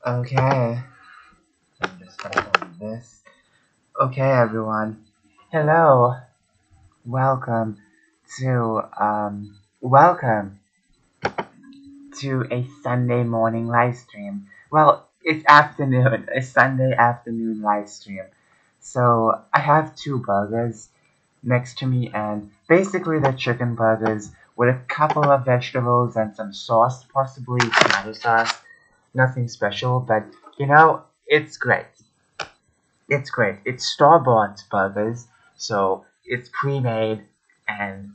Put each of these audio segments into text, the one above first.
Okay, I'm just gonna open this. Okay, everyone. Hello. Welcome welcome to a Sunday morning live stream. Well, it's afternoon, a Sunday afternoon live stream. So I have two burgers next to me, and basically they're chicken burgers with a couple of vegetables and some sauce, possibly tomato sauce. Nothing special, but it's great. It's great. It's store-bought burgers, so it's pre-made and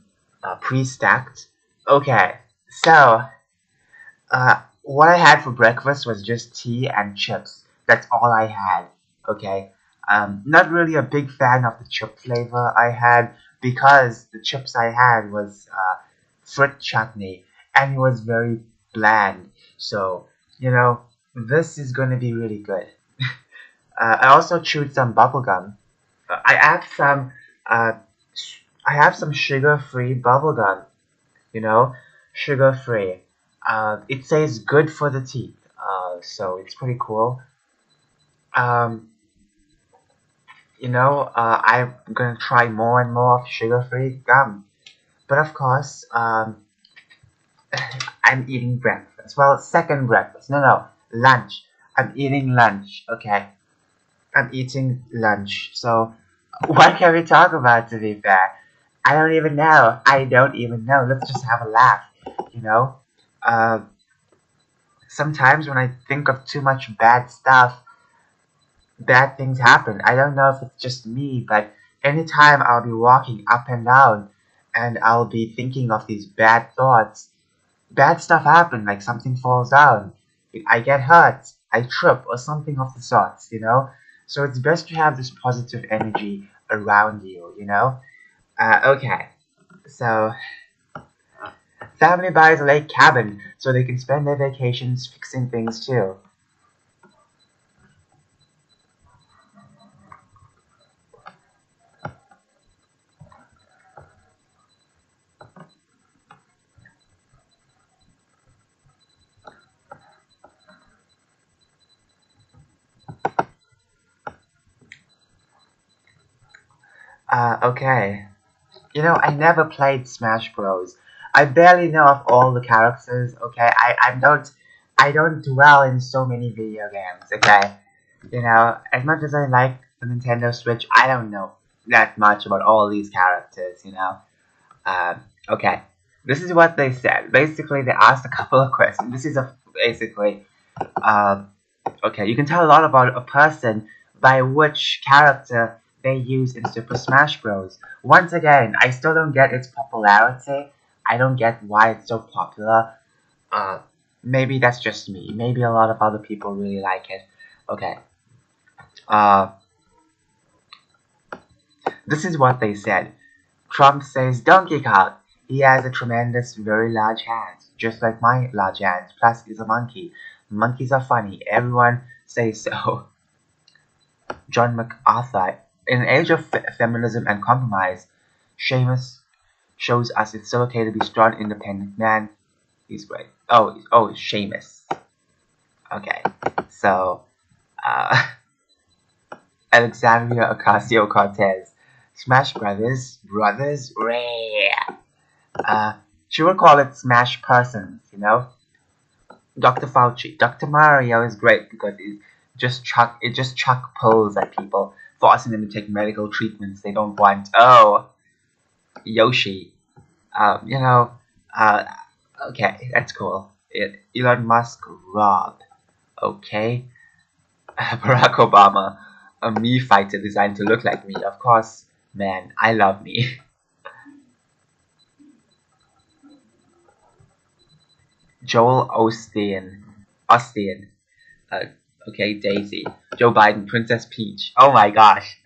pre-stacked. Okay, so what I had for breakfast was just tea and chips. That's all I had. Okay, not really a big fan of the chip flavor I had because the chips I had was fruit chutney and it was very bland. So this is gonna be really good. I also chewed some bubble gum. I have some uh, sugar-free bubble gum. You know, sugar-free. It says good for the teeth. So it's pretty cool. Um, I'm gonna try more and more of sugar-free gum. But of course, I'm eating breakfast. Well, second breakfast. No, lunch. I'm eating lunch. Okay, I'm eating lunch. So what can we talk about, to be fair? I don't even know. I don't even know. Let's just have a laugh, you know? Uh, Sometimes when I think of too much bad stuff, bad things happen. I don't know if it's just me, but anytime I'll be walking up and down and I'll be thinking of these bad thoughts, bad stuff happen, like something falls down. I get hurt, I trip, or something of the sorts. So it's best to have this positive energy around you. Okay, so family buys a lake cabin so they can spend their vacations fixing things too. Okay. I never played Smash Bros. I barely know of all the characters, okay? I don't dwell in so many video games, okay? As much as I like the Nintendo Switch, I don't know that much about all these characters. Okay. This is what they said. Basically, they asked a couple of questions. This is basically, uh, okay, you can tell a lot about a person by which character they use in Super Smash Bros. Once again, I still don't get its popularity. I don't get why it's so popular. Uh, Maybe that's just me. Maybe a lot of other people really like it. Okay. Uh, this is what they said. Trump says Donkey Kong. He has a tremendous, very large hands, just like my large hands. Plus, he's a monkey. Monkeys are funny. Everyone says so. John MacArthur. In an age of feminism and compromise, Seamus shows us it's still okay to be strong, independent man. He's great. Oh, Seamus. Okay, so uh, Alexandria Ocasio-Cortez, Smash Brothers, rare. She would call it Smash Persons. Dr. Fauci, Dr. Mario is great because it just chuck pills at people, forcing them to take medical treatments they don't want. Oh, Yoshi, um, you know, uh, okay, that's cool. Elon Musk, Rob, okay. Barack Obama, a me fighter designed to look like me. Of course, man, I love me. Joel Osteen, uh, okay, Daisy. Joe Biden, Princess Peach. Oh my gosh.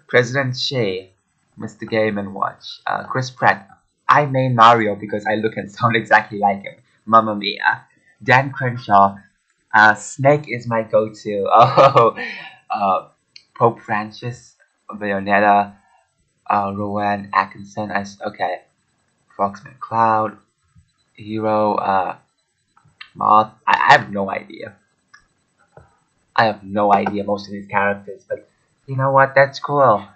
President Shea, Mr. Game and Watch. Chris Pratt. I named Mario because I look and sound exactly like him. Mamma Mia. Dan Crenshaw. Snake is my go-to. Oh, Pope Francis, Bayonetta, Rowan Atkinson. Okay, Fox McCloud, Hero, Moth. I have no idea. I have no idea most of these characters, but you know what? That's cool.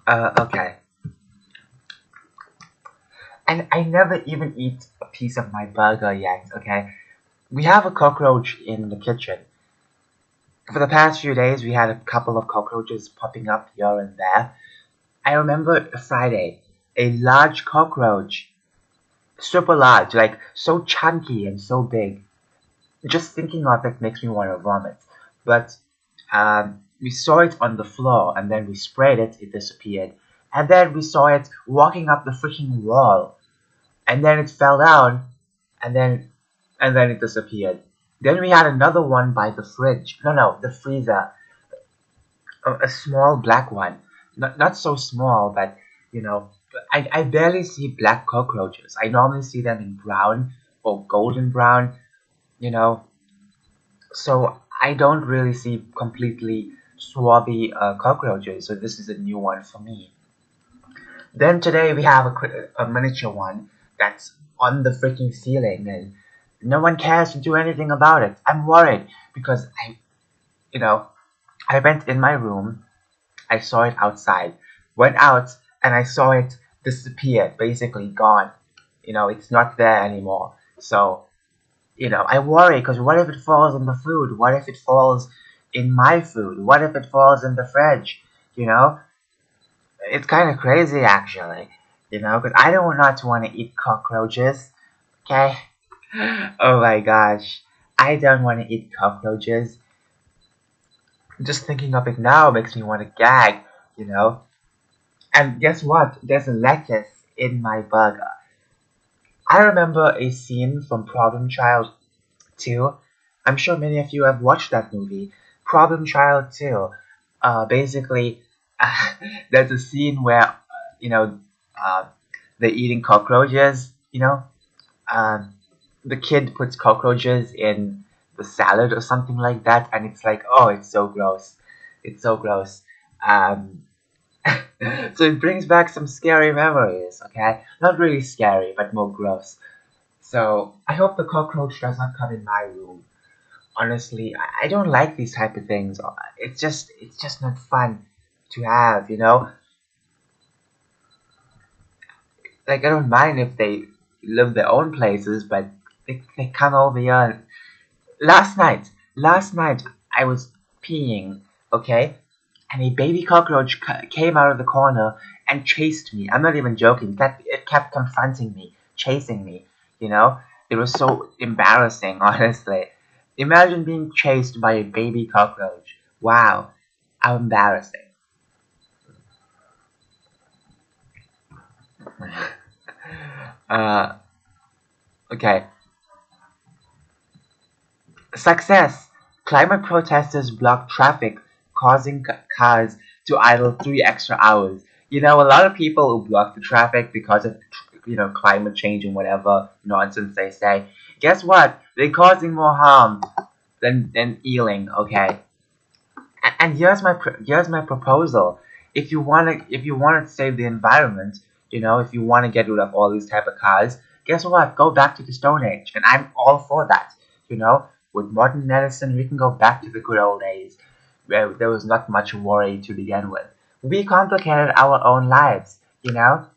Okay. And I never even eat a piece of my burger yet, okay? We have a cockroach in the kitchen. For the past few days, we had a couple of cockroaches popping up here and there. I remember Friday, a large cockroach, super large, like so chunky and so big. Just thinking of it makes me want to vomit. But we saw it on the floor and then we sprayed it, it disappeared. And then we saw it walking up the freaking wall. And then it fell down and then it disappeared. Then we had another one by the fridge. No, the freezer. A small black one. Not so small, but you know, I barely see black cockroaches. I normally see them in brown or golden brown, you know. So I don't really see completely swarthy cockroaches. So this is a new one for me. Then today we have a miniature one that's on the freaking ceiling, and no one cares to do anything about it. I'm worried because you know, I went in my room, I saw it outside, went out, and I saw it disappear, basically gone. It's not there anymore. So, I worry because what if it falls in the food? What if it falls in my food? What if it falls in the fridge? You know, it's kind of crazy actually. Because I don't not want to eat cockroaches. Okay. Oh my gosh, I don't want to eat cockroaches. Just thinking of it now makes me want to gag. You know. And guess what? There's a lettuce in my burger. I remember a scene from Problem Child 2. I'm sure many of you have watched that movie. Problem Child 2. Basically, there's a scene where, you know, uh, they're eating cockroaches, Um, the kid puts cockroaches in the salad or something like that, and it's like, oh, it's so gross. It's so gross. Um, so it brings back some scary memories, okay? Not really scary, but more gross. So I hope the cockroach does not come in my room. Honestly, I don't like these type of things. It's just not fun to have, Like I don't mind if they live their own places, but they come over here. Last night I was peeing, okay, and a baby cockroach came out of the corner and chased me. I'm not even joking. That it kept confronting me, chasing me. You know, it was so embarrassing. Honestly, imagine being chased by a baby cockroach. Wow, how embarrassing. Uh, okay. Success! Climate protesters block traffic, causing cars to idle 3 extra hours. A lot of people who block the traffic because of climate change and whatever nonsense they say. Guess what? They're causing more harm than healing. Okay, and here's my proposal. If you want to save the environment, if you want to get rid of all these type of cars, guess what? Go back to the Stone Age, and I'm all for that. With modern medicine, we can go back to the good old days where there was not much worry to begin with. We complicated our own lives. The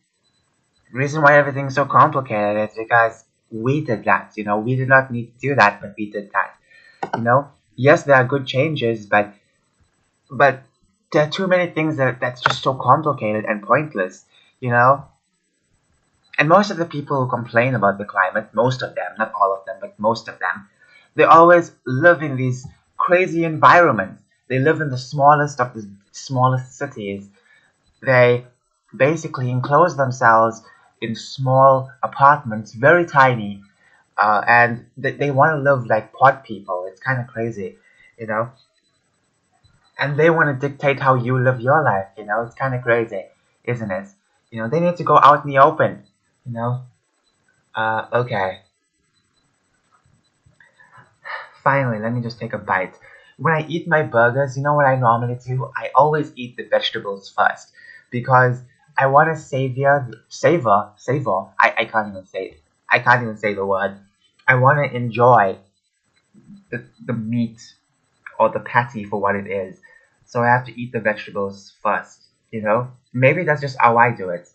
reason why everything's so complicated is because we did that. We did not need to do that, but we did that. Yes, there are good changes, but there are too many things that's just so complicated and pointless, you know? And most of the people who complain about the climate, most of them, not all of them, but most of them, they always live in these crazy environments. They live in the smallest of the smallest cities. They basically enclose themselves in small apartments, very tiny, and they want to live like pod people. It's kind of crazy, you know? And they want to dictate how you live your life. It's kind of crazy, isn't it? They need to go out in the open. You know. Okay. Finally, let me just take a bite. When I eat my burgers, you know what I normally do? I always eat the vegetables first because I want to savor. I can't even say it. I can't even say the word. I want to enjoy the meat or the patty for what it is. So I have to eat the vegetables first, you know? Maybe that's just how I do it.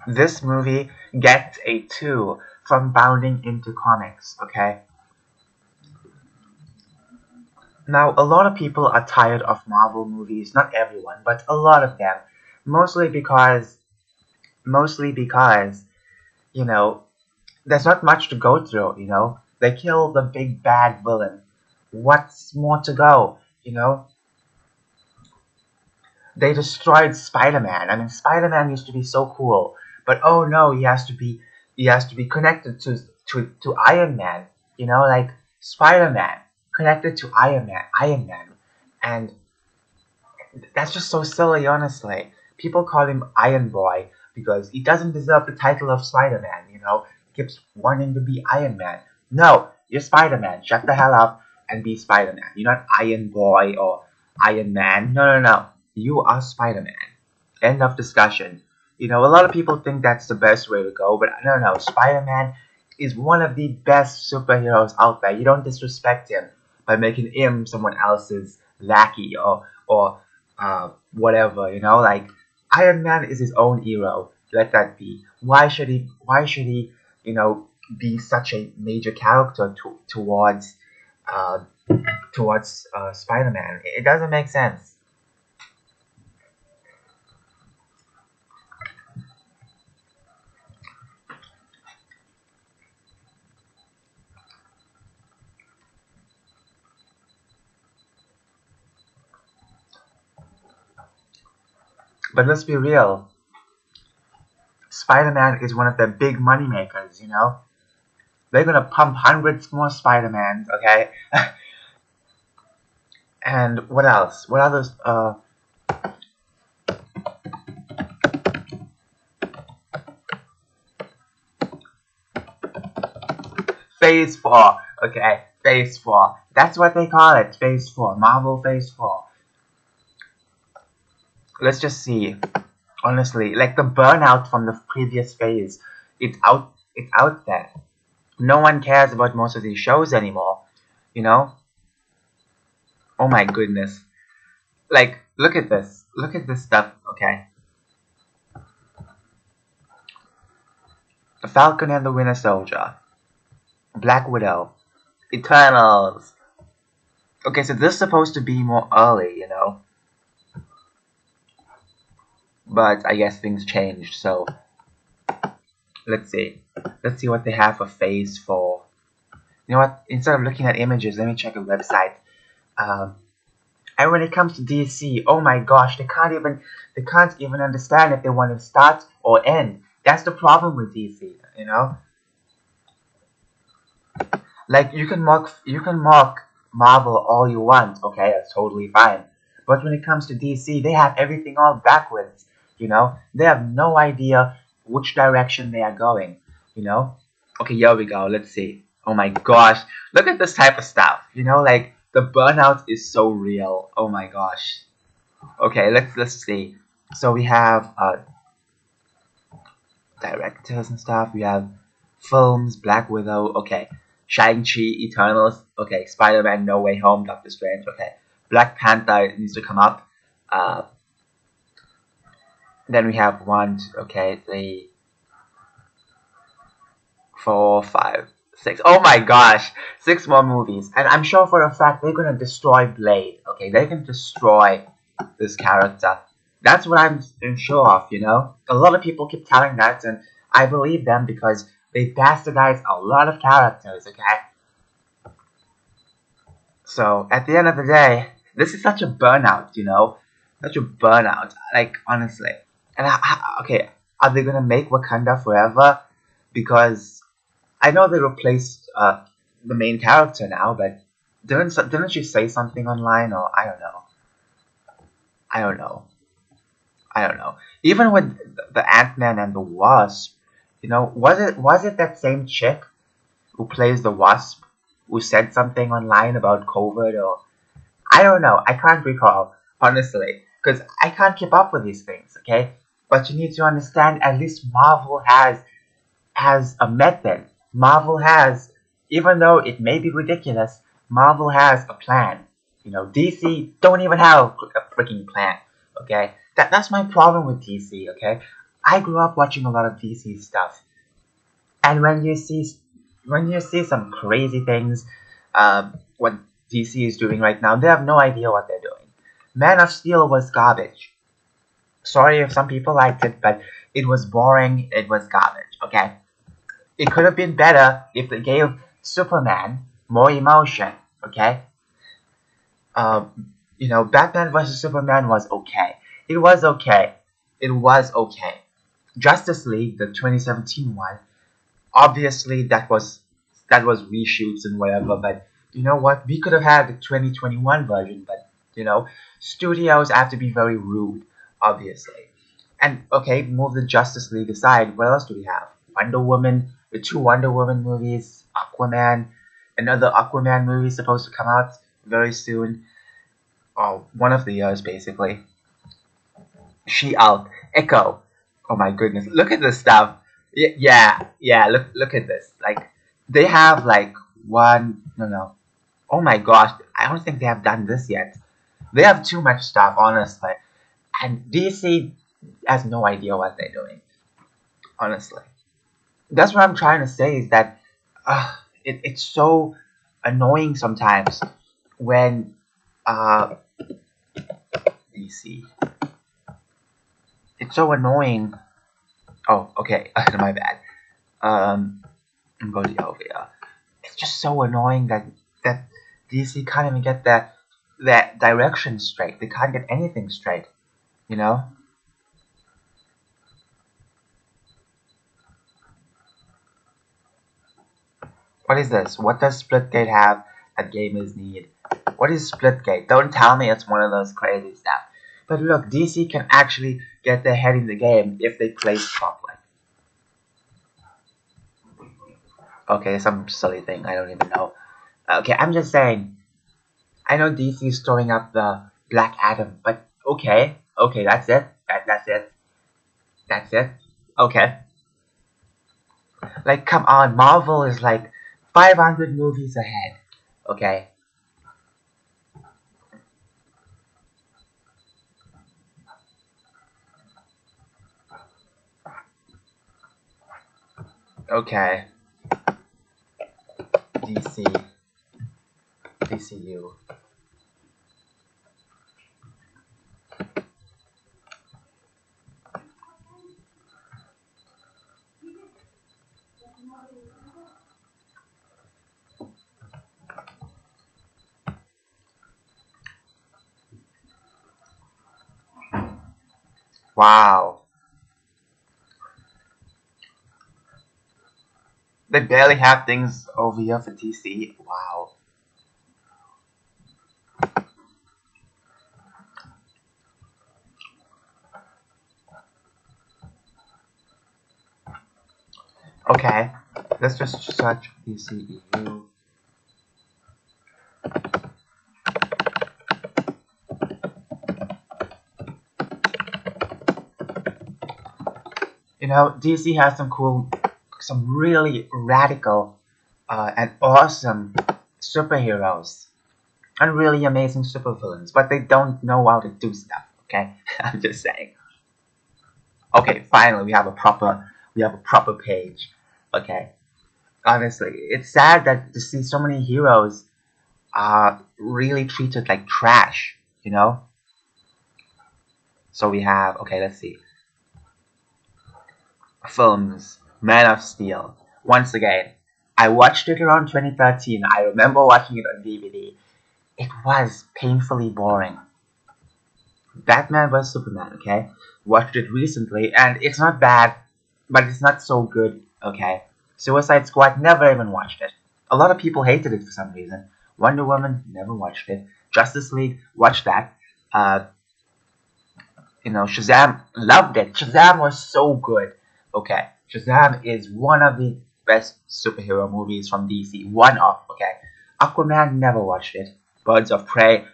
This movie gets a 2 from bounding into comics, okay? Now, a lot of people are tired of Marvel movies, not everyone, but a lot of them. Mostly because, mostly because, you know, there's not much to go through, you know? They kill the big bad villain. What's more to go, you know? They destroyed Spider-Man. I mean, Spider-Man used to be so cool, but oh no, he has to be connected to Iron Man. You know, like Spider-Man connected to Iron Man, and that's just so silly. Honestly, people call him Iron Boy because he doesn't deserve the title of Spider-Man. You know, he keeps wanting to be Iron Man. No, you're Spider-Man. Shut the hell up and be Spider-Man. You're not Iron Boy or Iron Man. No, no, no. You are Spider-Man. End of discussion. You know, a lot of people think that's the best way to go, but no, no. Spider-Man is one of the best superheroes out there. You don't disrespect him by making him someone else's lackey or whatever. You know, like Iron Man is his own hero. Let that be. Why should he? Why should he? You know, be such a major character uh, towards Spider-Man. It doesn't make sense. But let's be real. Spider-Man is one of the big money makers. You know, they're gonna pump hundreds more Spider-Mans. Okay, and what else? What others? Phase 4. Okay, Phase 4. That's what they call it. Phase 4. Marvel Phase 4. Let's just see. Honestly, like the burnout from the previous phase, it's out. It's out there. No one cares about most of these shows anymore. You know? Oh my goodness. Like, look at this. Look at this stuff. Okay, the Falcon and the Winter Soldier, Black Widow, Eternals. Okay, so this is supposed to be more early, you know, but I guess things changed. So let's see. Let's see what they have for Phase 4. You know what? Instead of looking at images, let me check a website. Um, and when it comes to DC, oh my gosh, they can't even understand if they want to start or end. That's the problem with DC, you know. Like you can mock Marvel all you want, okay, that's totally fine. But when it comes to DC, they have everything all backwards, you know. They have no idea which direction they are going, you know. Okay, here we go. Let's see. Oh my gosh, look at this type of stuff. You know, like the burnout is so real. Oh my gosh. Okay, let's see. So we have directors and stuff. We have films, Black Widow. Okay, Shang-Chi, Eternals. Okay, Spider-Man, No Way Home, Doctor Strange. Okay, Black Panther needs to come up. Uh, then we have one, okay, three, four, five, six. Oh my gosh, 6 more movies, and I'm sure for a fact they're gonna destroy Blade. Okay, they can destroy this character. That's what I'm sure of. You know, a lot of people keep telling that, and I believe them because they bastardize a lot of characters. Okay, so at the end of the day, this is such a burnout. You know, such a burnout. Like honestly, and okay, are they gonna make Wakanda forever? because I know they replaced the main character now, but didn't she say something online, or I don't know, I don't know, I don't know. Even with the Ant-Man and the Wasp, was it that same chick who plays the Wasp who said something online about COVID, or I don't know. I can't recall, honestly, because I can't keep up with these things, okay? But you need to understand, at least Marvel has a method. Marvel has, even though it may be ridiculous, Marvel has a plan. DC don't even have a freaking plan, okay? That's my problem with DC, okay? I grew up watching a lot of DC stuff, and when you see some crazy things, what DC is doing right now, they have no idea what they're doing. Man of Steel was garbage. Sorry if some people liked it, but it was boring. It was garbage. Okay, it could have been better if they gave Superman more emotion. Okay, Batman vs Superman was okay. It was okay. It was okay. Justice League, the 2017 one, obviously that was reshoots and whatever, but you know what, we could have had the 2021 version, but studios have to be very rude, obviously. And okay, move the Justice League aside, what else do we have? Wonder Woman, the two Wonder Woman movies, Aquaman, another Aquaman movie supposed to come out very soon, or one of the years basically. She out. Echo. Oh my goodness. Look at this stuff. Yeah, yeah. Look at this. Like they have like one. No, no. Oh my gosh. I don't think they have done this yet. They have too much stuff, honestly. And DC has no idea what they're doing. Honestly, that's what I'm trying to say. Is that it's so annoying sometimes when DC. It's so annoying. Oh, okay. My bad. I'm going over here. It's just so annoying that DC can't even get that direction straight. They can't get anything straight. You know? What is this? What does Splitgate have that gamers need? What is Splitgate? Don't tell me it's one of those crazy stuff. But look, DC can actually get their head in the game if they play properly. Okay, some silly thing. I don't even know. Okay, I'm just saying. I know DC is throwing up the Black Adam, but okay, that's it. That's it. That's it. Okay. Like, come on, Marvel is like 500 movies ahead. Okay. Okay. DC. DCU. Wow. They barely have things over here for DC. Wow. Okay. Let's just search DCEU. DC has some really radical and awesome superheroes and really amazing supervillains, but they don't know how to do stuff. Okay, I'm just saying. Okay, finally we have a proper page. Okay, honestly, it's sad that to see so many heroes are really treated like trash. You know. So we have, okay, let's see, films. Man of Steel. Once again, I watched it around 2013. I remember watching it on DVD. It was painfully boring. Batman vs Superman, okay? Watched it recently, and it's not bad, but it's not so good Okay, Suicide Squad, never even watched it. A lot of people hated it for some reason. Wonder Woman, never watched it. Justice League, watched that. Uh, Shazam, loved it. Shazam was so good. Okay, Shazam is one of the best superhero movies from DC. One of, okay. Aquaman, never watched it. Birds of Prey,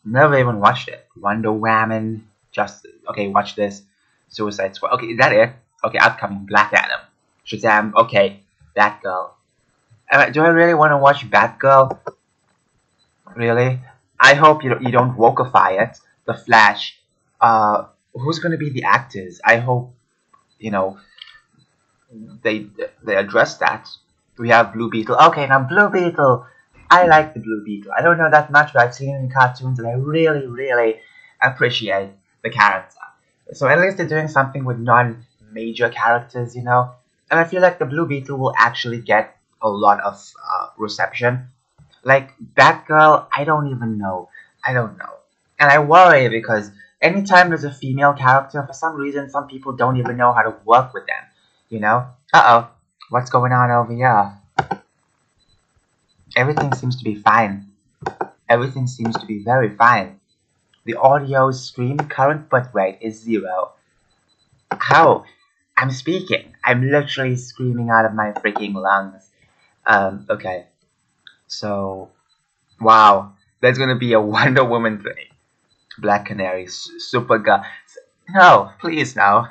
never even watched it. Wonder Woman, just, okay, watch this. Suicide Squad, okay, is that it? Okay, upcoming, Black Adam. Shazam, okay, Batgirl. Do I really want to watch Batgirl? Really? I hope you don't wokeify it. The Flash. Who's gonna be the actors? I hope you know they they address that. We have Blue Beetle. Okay, now Blue Beetle. I like the Blue Beetle. I don't know that much, but I've seen it in cartoons, and I really, really appreciate the character. So at least they're doing something with non-major characters, And I feel like the Blue Beetle will actually get a lot of reception. Like Batgirl, I don't even know. I don't know. And I worry because anytime there's a female character, for some reason, some people don't even know how to work with them. Uh-oh. What's going on over here? Everything seems to be fine. Everything seems to be very fine. The audio stream current bitrate is 0. How? I'm speaking. I'm literally screaming out of my freaking lungs. Okay. So, wow. There's gonna be a Wonder Woman thing. Black Canary, Supergirl. No, please no.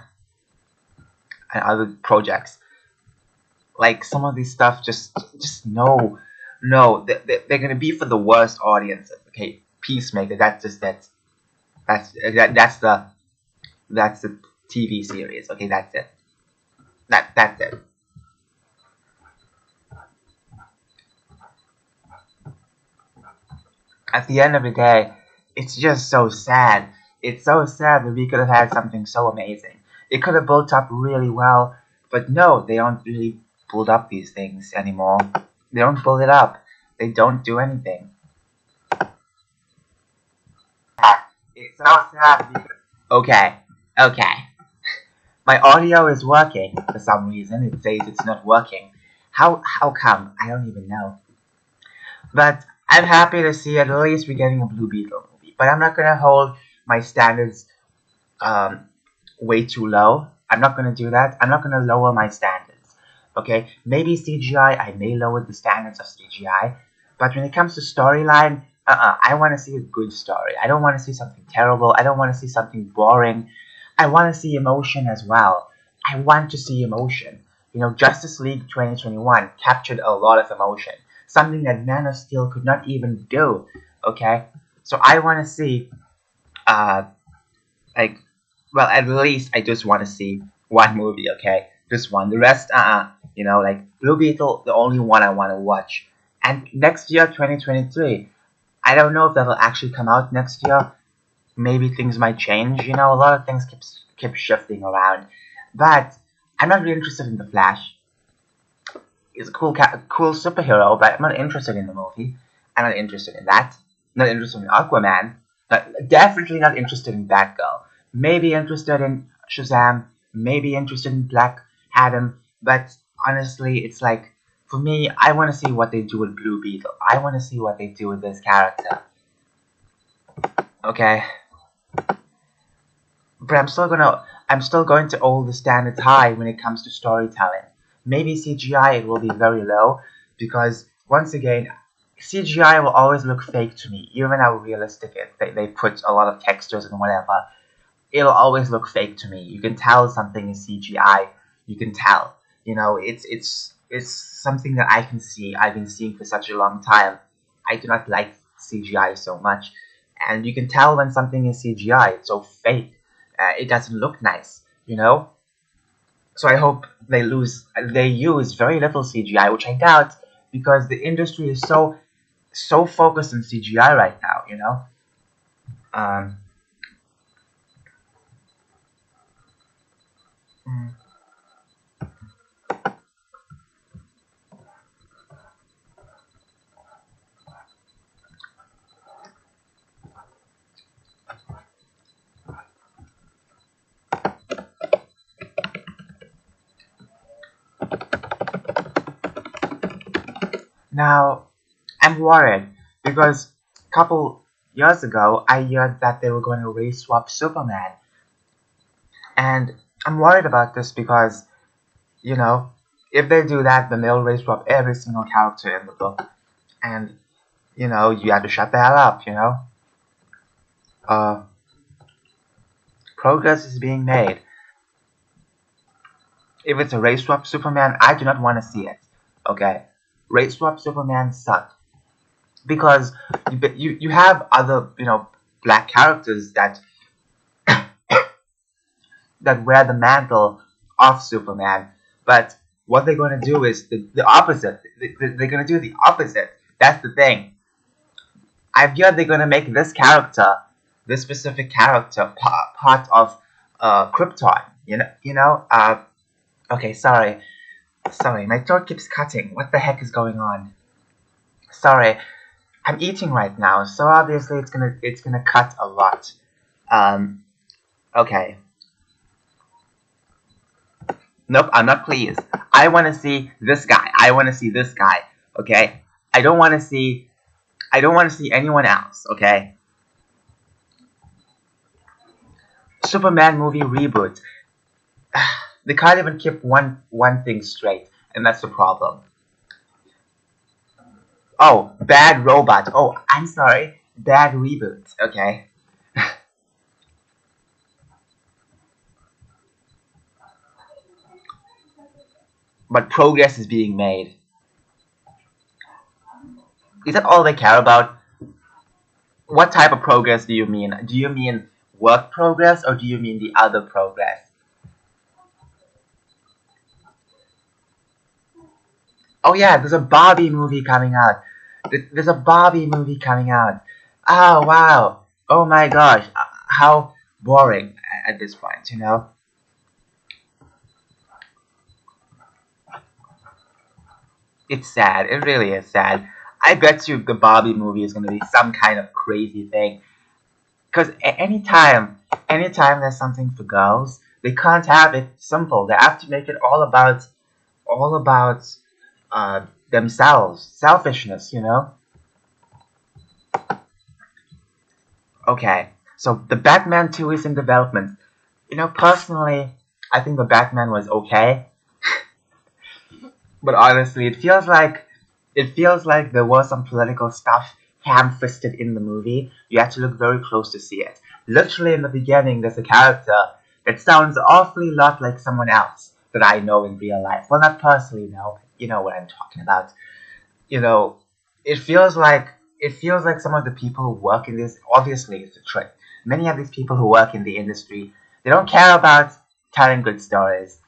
And other projects. Like some of these stuff, just no, no. They're gonna be for the worst audiences. Okay, Peacemaker. That's the TV series. Okay, that's it. That's it. At the end of the day, it's just so sad. It's so sad that we could have had something so amazing. It could have built up really well, but no, they don't really build up these things anymore. They don't build it up. They don't do anything. It's so sad. Okay, okay. My audio is working for some reason. It says it's not working. How come? I don't even know. But I'm happy to see at least we're getting a Blue Beetle movie. But I'm not gonna hold my standards um, way too low. I'm not gonna do that. I'm not gonna lower my standards. Okay, maybe CGI. I may lower the standards of CGI, but when it comes to storyline, I want to see a good story. I don't want to see something terrible. I don't want to see something boring. I want to see emotion as well. I want to see emotion. Justice League 2021 captured a lot of emotion, something that Man of Steel could not even do. Okay, so I want to see, uh, like, well, at least I just want to see one movie. Okay, just one. The rest, like Blue Beetle, the only one I want to watch. And next year, 2023, I don't know if that'll actually come out next year. Maybe things might change. A lot of things keep shifting around. But I'm not really interested in the Flash. He's a cool superhero, but I'm not interested in the movie. I'm not interested in that. Not interested in Aquaman. Definitely not interested in Batgirl. Maybe interested in Shazam. Maybe interested in Black Adam. But honestly, it's like, for me, I want to see what they do with Blue Beetle. I want to see what they do with this character. Okay. But I'm still going to hold the standards high when it comes to storytelling. Maybe CGI it will be very low because once again, CGI will always look fake to me, even how realistic they put a lot of textures and whatever. It'll always look fake to me. You can tell something is CGI. You can tell. It's something that I can see. I've been seeing for such a long time. I do not like CGI so much, and you can tell when something is CGI. It's so fake. It doesn't look nice. So I hope they use very little CGI, which I doubt, because the industry is so focused on CGI right now. Um, mm. Now, I'm worried because a couple years ago I heard that they were going to race swap Superman, and I'm worried about this because you know if they do that, then they'll race swap every single character in the book, and you have to shut the hell up. Uh, Progress is being made. If it's a race swap Superman, I do not want to see it. Okay, race swap Superman suck because you have other black characters that wear the mantle of Superman, but what they're going to do is the opposite. They're going to do the opposite. That's the thing. I've heard they're going to make this character, this specific character, part of Krypton. Okay, sorry, my throat keeps cutting. What the heck is going on? Sorry, I'm eating right now, so obviously it's gonna cut a lot. Um, okay. Nope, I'm not pleased. I want to see this guy. I want to see this guy. Okay. I don't want to see. I don't want to see anyone else. Okay. Superman movie reboot. They can't even keep one thing straight, and that's the problem. Oh, bad robot. Oh, I'm sorry. Bad reboot. Okay. But progress is being made. Is that all they care about? What type of progress do you mean? Do you mean work progress or do you mean the other progress? Oh yeah, there's a Barbie movie coming out. There's a Barbie movie coming out. Oh wow. Oh my gosh. How boring at this point. It's sad. It really is sad. I bet you the Barbie movie is going to be some kind of crazy thing. Because anytime there's something for girls, they can't have it simple. They have to make it all about themselves, selfishness. Okay, so the Batman 2 is in development. Personally, I think the Batman was okay, but honestly, it feels like there was some political stuff ham-fisted in the movie. You have to look very close to see it. Literally in the beginning, there's a character that sounds awfully lot like someone else that I know in real life. Well, not personally, no. You know what I'm talking about. You know, it feels like some of the people who work in this. Obviously, it's a trick. Many of these people who work in the industry, they don't care about telling good stories.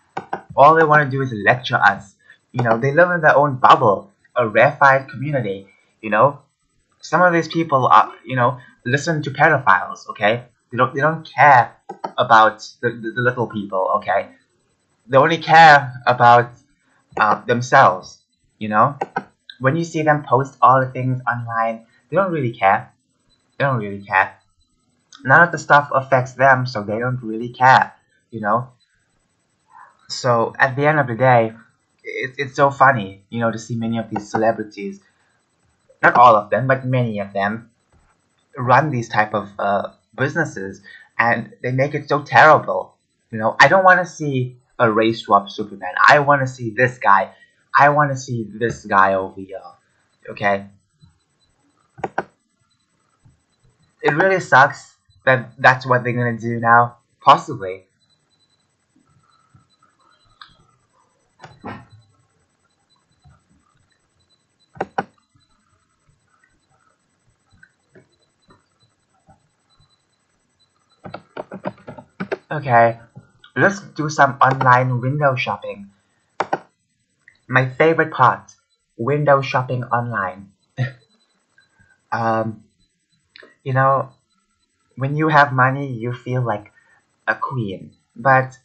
All they want to do is lecture us. They live in their own bubble, a rarefied community. You know, some of these people listen to pedophiles. Okay, they don't care about the little people. Okay, they only care about themselves. You know, when you see them post all the things online, they don't really care. They don't really care. None of the stuff affects them, so they don't really care. You know, so at the end of the day, it's so funny, to see many of these celebrities, not all of them, but many of them, run these type of businesses, and they make it so terrible. I don't want to see a race swap Superman. I want to see this guy. I want to see this guy over here. Okay, it really sucks that that's what they're gonna do now. Possibly. Okay, let's do some online window shopping. My favorite part, window shopping online. Um, you know, when you have money, you feel like a queen. But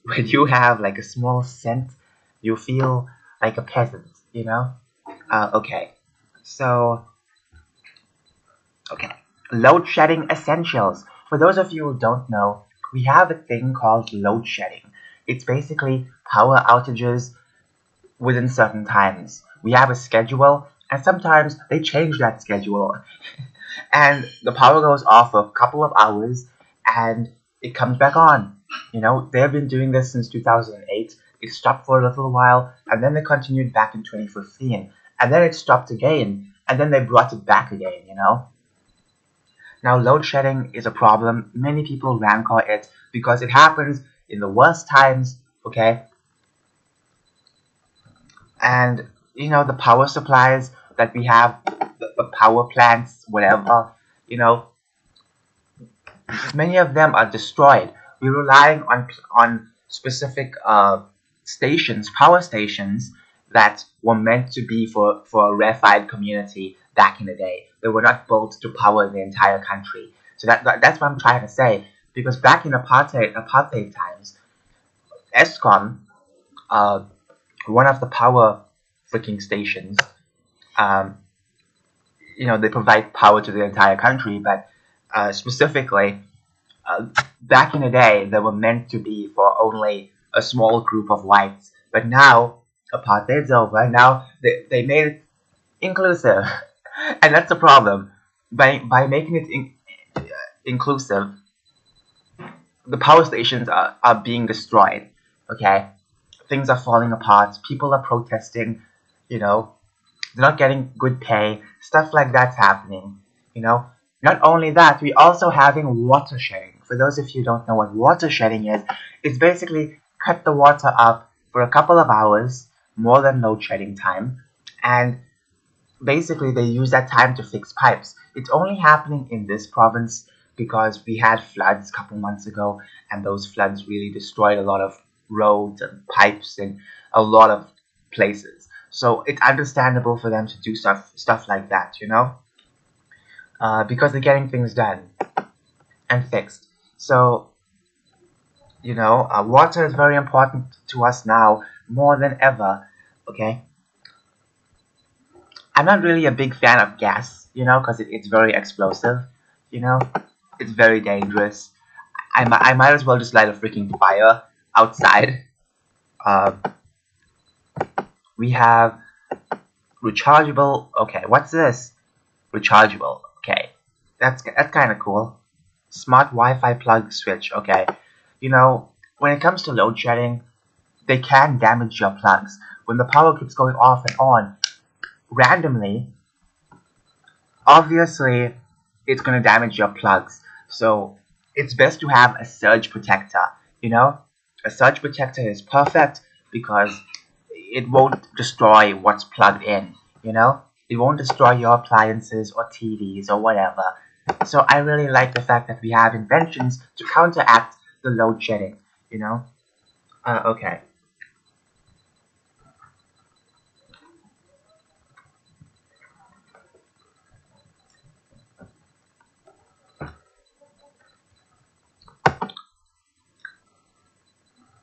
when you have like a small cent, you feel like a peasant. Okay. So, okay. Load shedding essentials. For those of you who don't know, we have a thing called load shedding. It's basically power outages within certain times. We have a schedule, And sometimes they change that schedule and the power goes off for a couple of hours and it comes back on. They've been doing this since 2008. It stopped for a little while and then they continued back in 2015. And then it stopped again and then they brought it back again. Now, load shedding is a problem. Many people rancor it because it happens in the worst times, okay? And, the power supplies that we have, the power plants, whatever, you know, many of them are destroyed. We're relying on specific stations, power stations that were meant to be for a rarefied community back in the day. They were not built to power the entire country. So that's what I'm trying to say. Because back in apartheid times, ESCOM, uh, one of the power freaking stations, um, they provide power to the entire country, but specifically back in the day, they were meant to be for only a small group of whites. But now, apartheid's over. Now they made it inclusive, and that's the problem. By making it inclusive, the power stations are being destroyed. Okay, things are falling apart. People are protesting. You know, they're not getting good pay. Stuff like that's happening. You know, not only that, we're also having water shedding. For those of you who don't know what water shedding is, it's basically cut the water up for a couple of hours, more than load shedding time, and basically they use that time to fix pipes. It's only happening in this province because we had floods a couple months ago, and those floods really destroyed a lot of roads and pipes in a lot of places. So it's understandable for them to do stuff like that, because they're getting things done and fixed. So water is very important to us now more than ever. Okay, I'm not really a big fan of gas, because it's very explosive. You know, it's very dangerous. I might as well just light a freaking fire outside. Uh, we have rechargeable. Okay, what's this? Rechargeable. Okay, that's kind of cool. Smart Wi-Fi plug switch. Okay, when it comes to load shedding, they can damage your plugs. When the power keeps going off and on randomly, obviously it's going to damage your plugs. So it's best to have a surge protector. A surge protector is perfect because it won't destroy what's plugged in. It won't destroy your appliances or TVs or whatever. So I really like the fact that we have inventions to counteract the load shedding. Okay.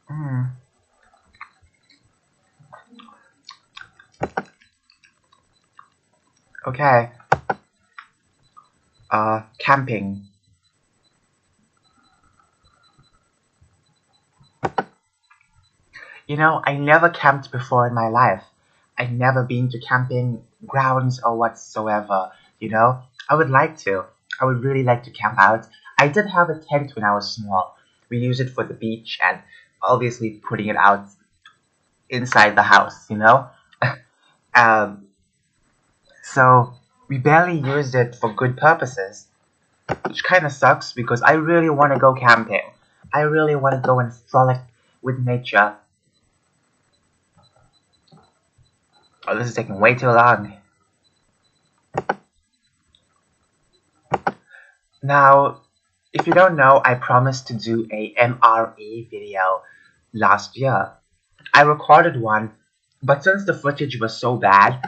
Hmm. Okay. Camping. I never camped before in my life. I've never been to camping grounds or whatsoever. I would like to. I would really like to camp out. I did have a tent when I was small. We used it for the beach and obviously putting it out inside the house. Um, so we barely used it for good purposes, which kind of sucks because I really want to go camping. I really want to go and frolic with nature. Oh, this is taking way too long. Now, if you don't know, I promised to do a MRE video last year. I recorded one, but since the footage was so bad,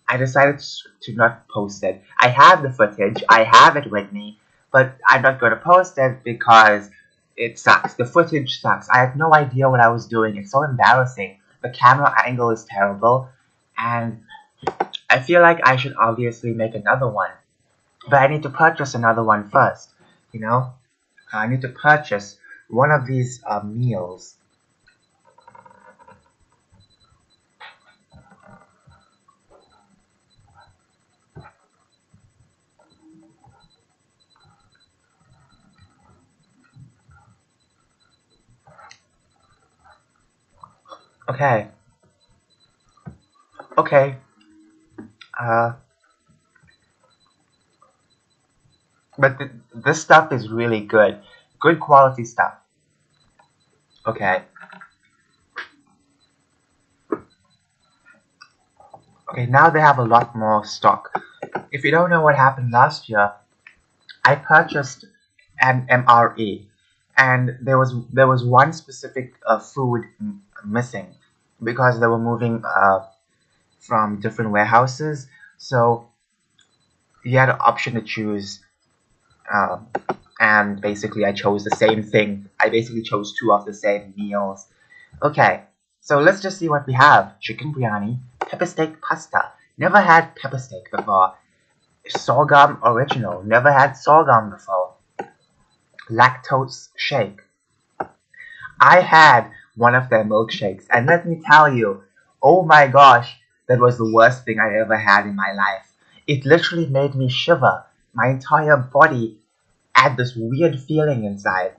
I decided to not post it. I have the footage, I have it with me, but I'm not going to post it because it sucks. The footage sucks. I had no idea what I was doing. It's so embarrassing. The camera angle is terrible, and I feel like I should obviously make another one. But I need to purchase another one first, you know? I need to purchase one of these meals. Okay. Okay. Uh, but this stuff is really good. Good quality stuff. Okay. Okay, now they have a lot more stock. If you don't know what happened last year, I purchased an MRE, and there was one specific food missing because they were moving from different warehouses. So you had an option to choose, um, and basically I chose the same thing. I basically chose two of the same meals. Okay, so let's just see what we have. Chicken biryani, pepper steak pasta. Never had pepper steak before. Sorghum original. Never had sorghum before. Lactose shake. I had one of their milkshakes, and let me tell you, oh my gosh, that was the worst thing I ever had in my life. It literally made me shiver. My entire body had this weird feeling inside.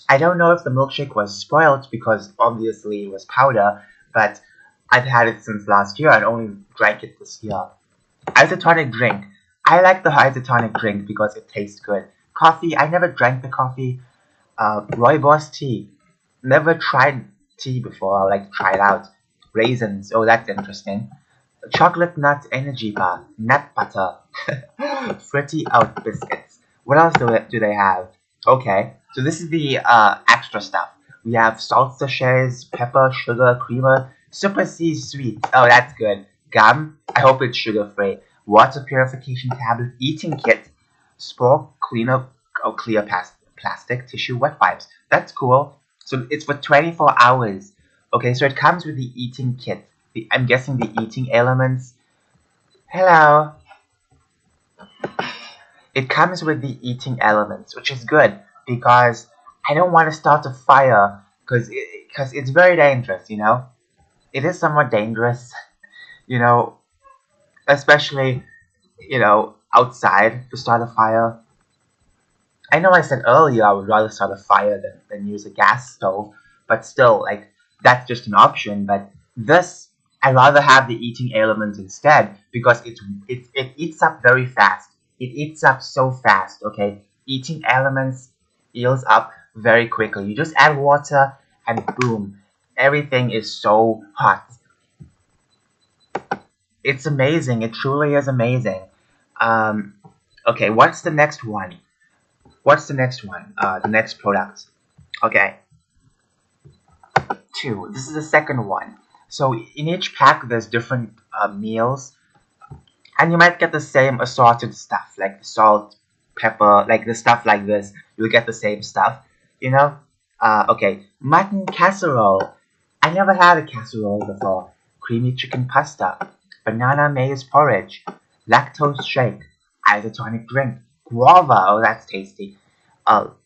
I don't know if the milkshake was spoiled because obviously it was powder, but I've had it since last year and only drank it this year. Isotonic drink. I like the isotonic drink because it tastes good. Coffee. I never drank the coffee. Rooibos tea. Never tried tea before. I like to try it out. Raisins. Oh, that's interesting. Chocolate nut energy bar. Nut butter. Fruity out biscuits. What else do they have? Okay, so this is the extra stuff. We have salt sachets, pepper, sugar, creamer, super C sweet. Oh, that's good. Gum. I hope it's sugar free. Water purification tablet. Eating kit. Spore cleaner. Oh, clear plastic tissue. Wet wipes. That's cool. So it's for 24 hours. Okay, so it comes with the eating kit. I'm guessing the eating elements. Hello. It comes with the eating elements, which is good because I don't want to start a fire because it's very dangerous, you know. It is somewhat dangerous, you know, especially outside to start a fire. I know I said earlier I would rather start a fire than use a gas stove, but still, like, that's just an option. But this, I'd rather have the eating element instead because it eats up very fast. It eats up so fast, okay? Eating elements eats up very quickly. You just add water and boom, everything is so hot. It's amazing. It truly is amazing. Um, okay, what's the next one? What's the next one? The next product. Okay, two. This is the second one. So in each pack, there's different meals, and you might get the same assorted stuff, like the salt, pepper, like the stuff like this. You'll get the same stuff, you know. Okay, mutton casserole. I never had a casserole before. Creamy chicken pasta, banana maize porridge, lactose shake, isotonic drink, guava. Oh, that's tasty.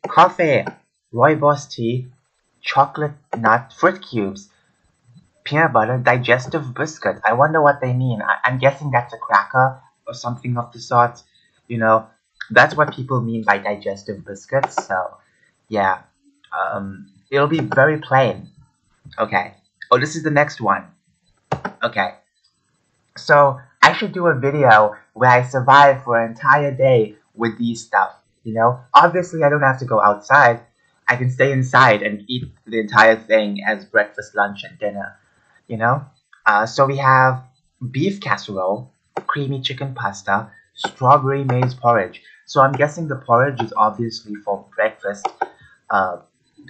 Coffee, rooibos tea, chocolate nut fruit cubes, peanut butter digestive biscuit. I wonder what they mean. I'm guessing that's a cracker or something of the sort. You know, that's what people mean by digestive biscuits. So, yeah, it'll be very plain. Okay. Oh, this is the next one. Okay. So I should do a video where I survive for an entire day with these stuff. You know, obviously I don't have to go outside. I can stay inside and eat the entire thing as breakfast, lunch, and dinner. You know, so we have beef casserole, creamy chicken pasta, strawberry maize porridge. So I'm guessing the porridge is obviously for breakfast. Uh,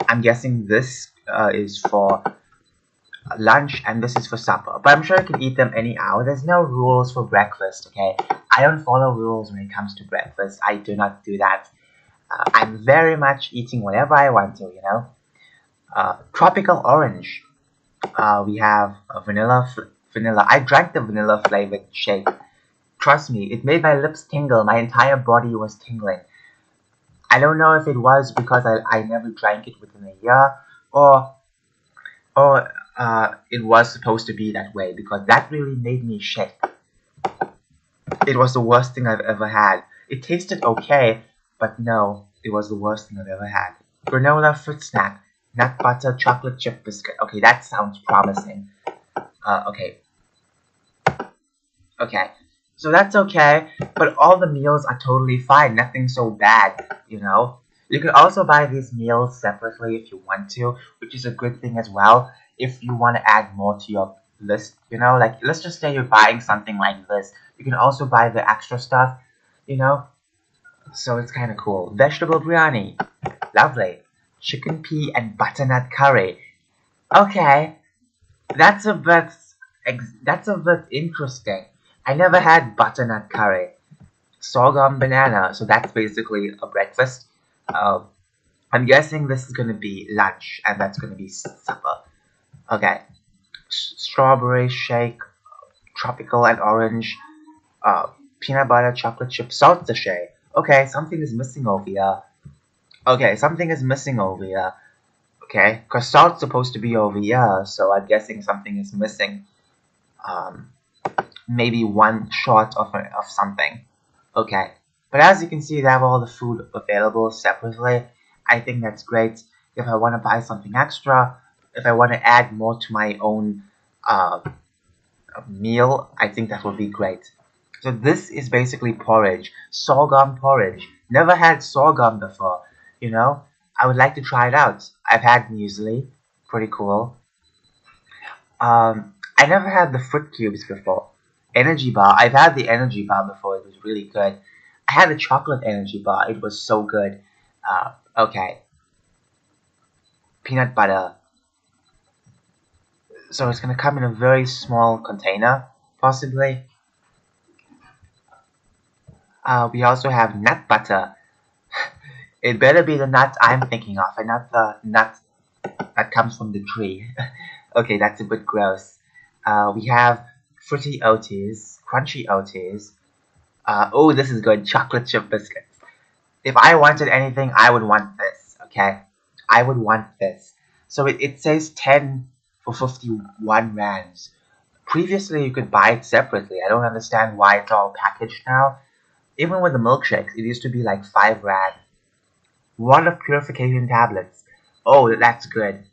I'm guessing this is for lunch and this is for supper. But I'm sure you can eat them any hour. There's no rules for breakfast, okay? I don't follow rules when it comes to breakfast. I do not do that. I'm very much eating whatever I want to, you know? Tropical orange. We have a vanilla. I drank the vanilla flavored shake. Trust me, it made my lips tingle. My entire body was tingling. I don't know if it was because I never drank it within a year or it was supposed to be that way because that really made me shake. It was the worst thing I've ever had. It tasted okay, but no, it was the worst thing I've ever had. Granola fruit snack. Nut butter chocolate chip biscuit. Okay, that sounds promising. Okay, okay. So that's okay, but all the meals are totally fine. Nothing so bad, you know. You can also buy these meals separately if you want to, which is a good thing as well. If you want to add more to your list, you know, like let's just say you're buying something like this, you can also buy the extra stuff, you know. So it's kind of cool. Vegetable biryani, lovely. Chicken pea and butternut curry. Okay, that's a bit that's a bit interesting. I never had butternut curry. Sorghum banana, so that's basically a breakfast. Uh, I'm guessing this is gonna be lunch, and that's gonna be supper. Okay, strawberry shake, tropical and orange, peanut butter chocolate chip salt sachet. Okay, something is missing over here. Okay, something is missing over here. Okay, because salt's supposed to be over here, so I'm guessing something is missing. Um, Maybe one short of something. Okay, but as you can see, they have all the food available separately. I think that's great. If I want to buy something extra, if I want to add more to my own uh, meal, I think that would be great. So this is basically porridge, sorghum porridge. Never had sorghum before, you know. I would like to try it out. I've had muesli, pretty cool. I never had the fruit cubes before. Energy bar. I've had the energy bar before. It was really good. I had the chocolate energy bar. It was so good. Okay. Peanut butter. So it's gonna come in a very small container, possibly. We also have nut butter. It better be the nut I'm thinking of, and not the nut that comes from the tree. Okay, that's a bit gross. We have fruity oaties, crunchy oaties. Oh, this is good. Chocolate chip biscuits. If I wanted anything, I would want this. Okay, I would want this. So it says 10 for 51 rands. Previously, you could buy it separately. I don't understand why it's all packaged now. Even with the milkshakes, it used to be like 5 rand. Water purification tablets. Oh, that's good.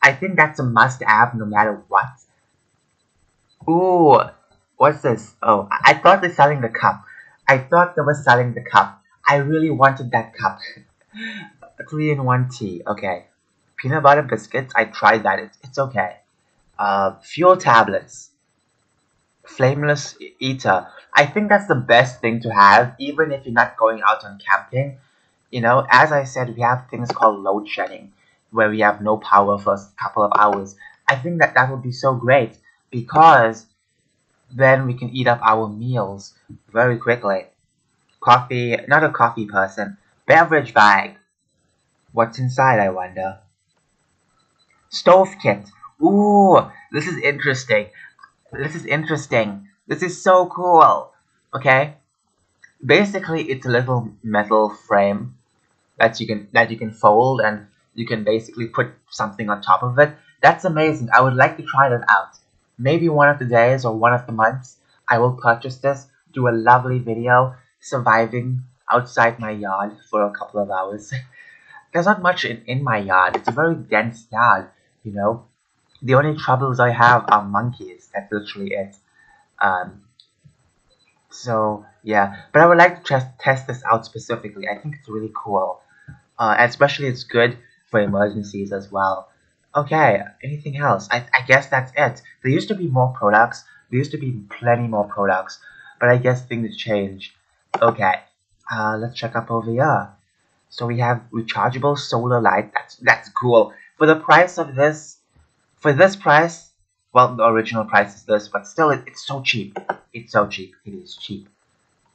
I think that's a must-have no matter what. Ooh, what's this? Oh, I thought they're selling the cup. I thought they were selling the cup. I really wanted that cup. 3-in-1 tea. Okay. Peanut butter biscuits. I tried that. It's okay. Fuel tablets. Flameless eater. I think that's the best thing to have, even if you're not going out on camping. You know, as I said, we have things called load shedding, where we have no power for a couple of hours. I think that that would be so great because then we can eat up our meals very quickly. Coffee, not a coffee person. Beverage bag. What's inside, I wonder? Stove kit. Ooh, this is interesting. This is interesting. This is so cool. Okay, basically it's a little metal frame that you can fold, and you can basically put something on top of it. That's amazing. I would like to try that out. Maybe one of the days or one of the months I will purchase this, do a lovely video surviving outside my yard for a couple of hours. There's not much in my yard. It's a very dense yard, you know. The only troubles I have are monkeys. That's literally it. Um, so yeah, but I would like to test this out specifically. I think it's really cool. Especially it's good for emergencies as well. Okay, anything else? I guess that's it. There used to be more products. There used to be plenty more products, but I guess things changed. Okay, let's check up over here. So we have rechargeable solar light. That's cool. For the price of this, for this price, well, the original price is this, but still, it's so cheap. It's so cheap. It is cheap.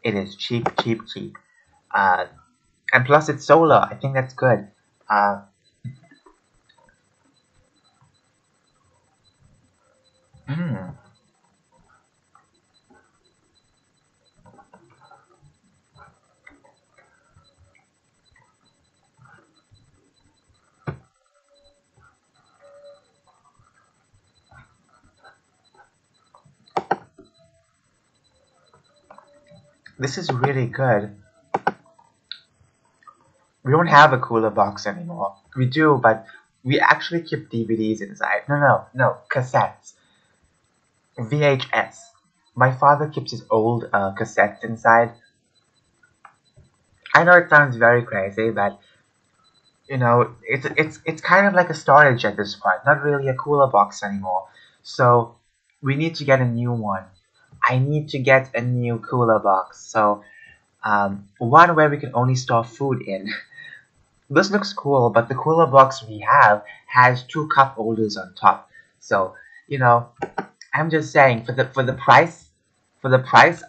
It is cheap, cheap, cheap. Uh, and plus it's solar. I think that's good. Uh, mm, this is really good. We don't have a cooler box anymore. We do, but We actually keep DVDs inside. No, cassettes. VHS. My father keeps his old cassettes inside. I know it sounds very crazy, but it's kind of like a storage at this point, not really a cooler box anymore. So we need to get a new one. I need to get a new cooler box. So one where we can only store food in. This looks cool, but the cooler box we have has two cup holders on top. So you know, I'm just saying for the price,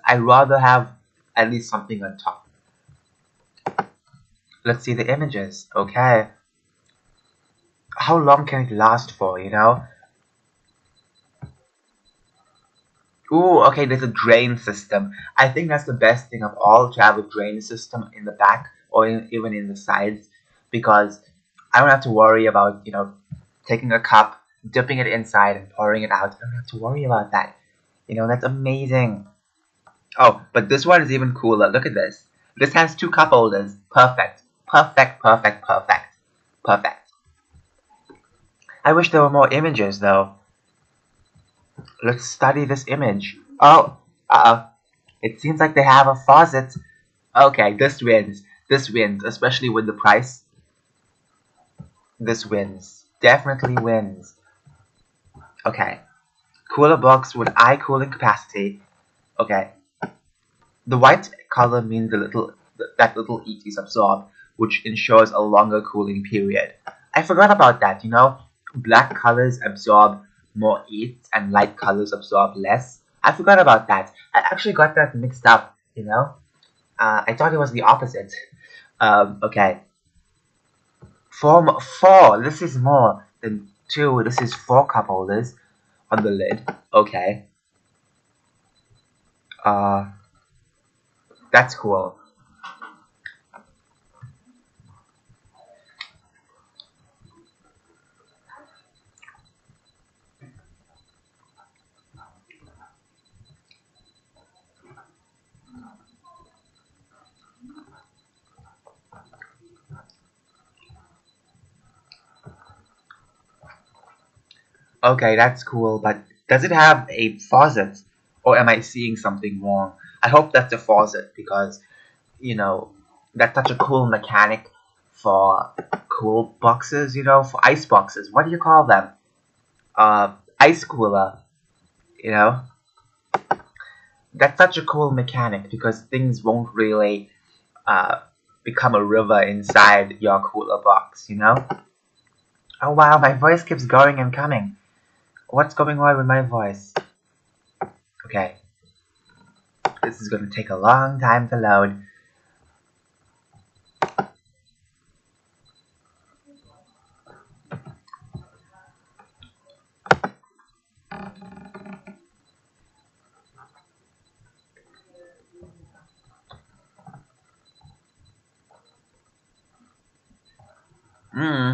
I'd rather have at least something on top. Let's see the images. Okay, how long can it last for? Ooh, okay, there's a drain system. I think that's the best thing of all, to have a drain system in the back or even in the sides, because I don't have to worry about, taking a cup, dipping it inside and pouring it out. I don't have to worry about that. That's amazing. Oh, but this one is even cooler. Look at this. This has two cup holders. Perfect. Perfect, perfect, perfect. Perfect. I wish there were more images though. Let's study this image. Oh, it seems like they have a faucet. Okay, this wins. This wins, especially with the price. This wins. Definitely wins. Okay. Cooler box with eye cooling capacity. Okay. The white color means that little heat is absorbed, which ensures a longer cooling period. I forgot about that. Black colors absorb more heat and light colors absorb less. I forgot about that. I actually got that mixed up. I thought it was the opposite. Okay. Four. This is more than two. This is four cup holders on the lid. Okay. Uh, that's cool. Okay, that's cool, but does it have a faucet? Or am I seeing something wrong? I hope that's a faucet, because, you know, that's such a cool mechanic for cool boxes, for ice boxes. What do you call them? Ice cooler, you know? That's such a cool mechanic, because things won't really uh, become a river inside your cooler box? Oh wow, my voice keeps going and coming. What's going on with my voice? Okay, this is gonna take a long time to load. Hmm.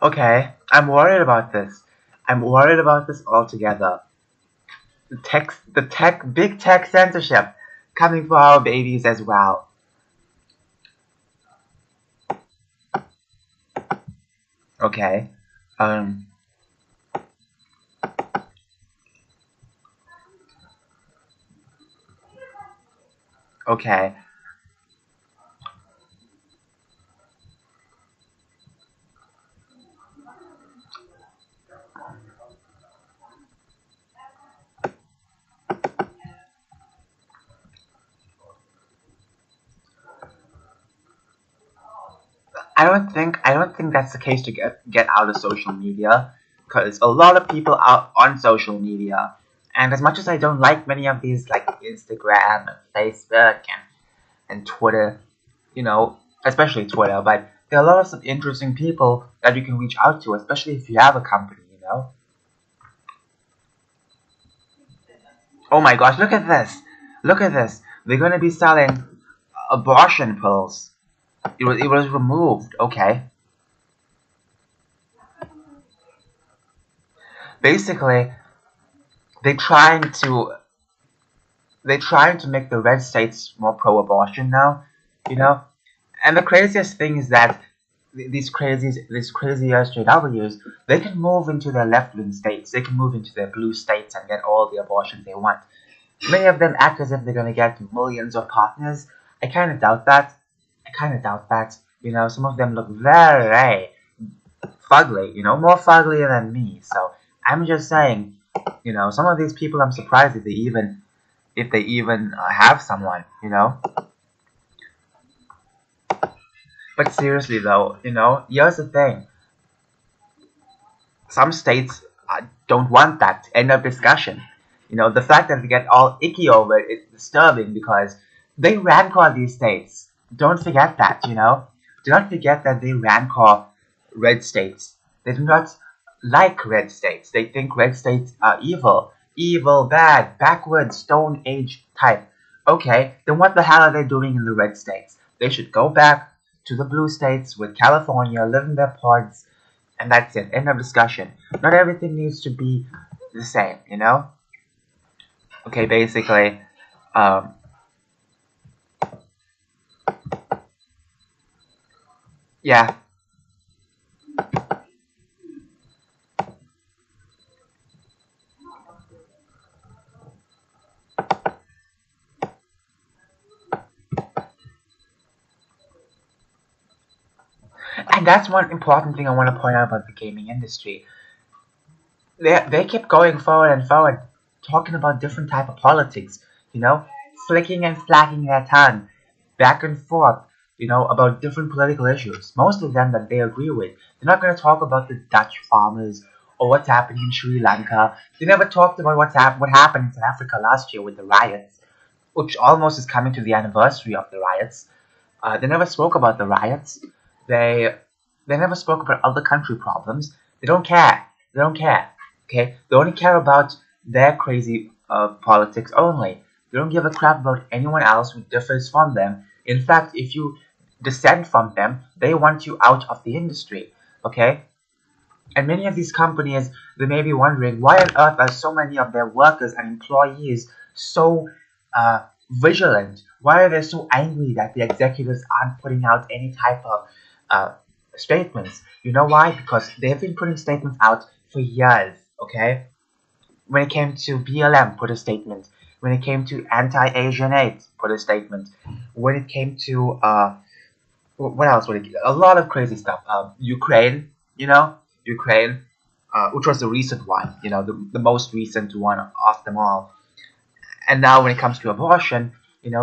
Okay, I'm worried about this. I'm worried about this altogether. Big tech censorship coming for our babies as well. Okay. Um. Okay. I don't think that's the case to get out of social media, because a lot of people are on social media, and as much as I don't like many of these, like Instagram and Facebook and Twitter, especially Twitter, but there are a lot of some interesting people that you can reach out to, especially if you have a company. Oh my gosh, look at this! Look at this! They're gonna be selling abortion pills. It was removed. Okay. Basically, they're trying to they're trying to make the red states more pro-abortion now, you know. And the craziest thing is that these crazy SJWs, they can move into their left-wing states. They can move into their blue states and get all the abortions they want. Many of them act as if they're gonna get millions of partners. I kind of doubt that. I kind of doubt that. Some of them look very fugly. More fugly than me. So I'm just saying. Some of these people, I'm surprised if they even have someone. But seriously though, here's the thing. Some states don't want that. End of discussion. The fact that they get all icky over it is disturbing because they rancor these states. Don't forget that. Do not forget that they rancor red states. They do not like red states. They think red states are evil. Evil, bad, backward, stone age type. Okay, then what the hell are they doing in the red states? They should go back to the blue states with California, live in their pods, and that's it. End of discussion. Not everything needs to be the same. Okay, basically, um, yeah. And that's one important thing I want to point out about the gaming industry. They keep going forward and forward, talking about different type of politics, you know, flicking and flacking their tongue back and forth, about different political issues. Most of them that they agree with. They're not going to talk about the Dutch farmers or what's happening in Sri Lanka. They never talked about what happened in South Africa last year with the riots, which almost is coming to the anniversary of the riots. They never spoke about the riots. They they never spoke about other country problems. They don't care. They don't care. Okay, they only care about their crazy politics only. They don't give a crap about anyone else who differs from them. In fact, if you dissent from them, they want you out of the industry. Okay, and many of these companies, they may be wondering why on earth are so many of their workers and employees so vigilant? Why are they so angry that the executives aren't putting out any type of uh, statements? You know why? Because they've been putting statements out for years, okay? When it came to BLM, put a statement. When it came to anti-Asian hate, put a statement. When it came to what else? A lot of crazy stuff. Ukraine, Ukraine, which was the recent one, the most recent one of them all. And now when it comes to abortion,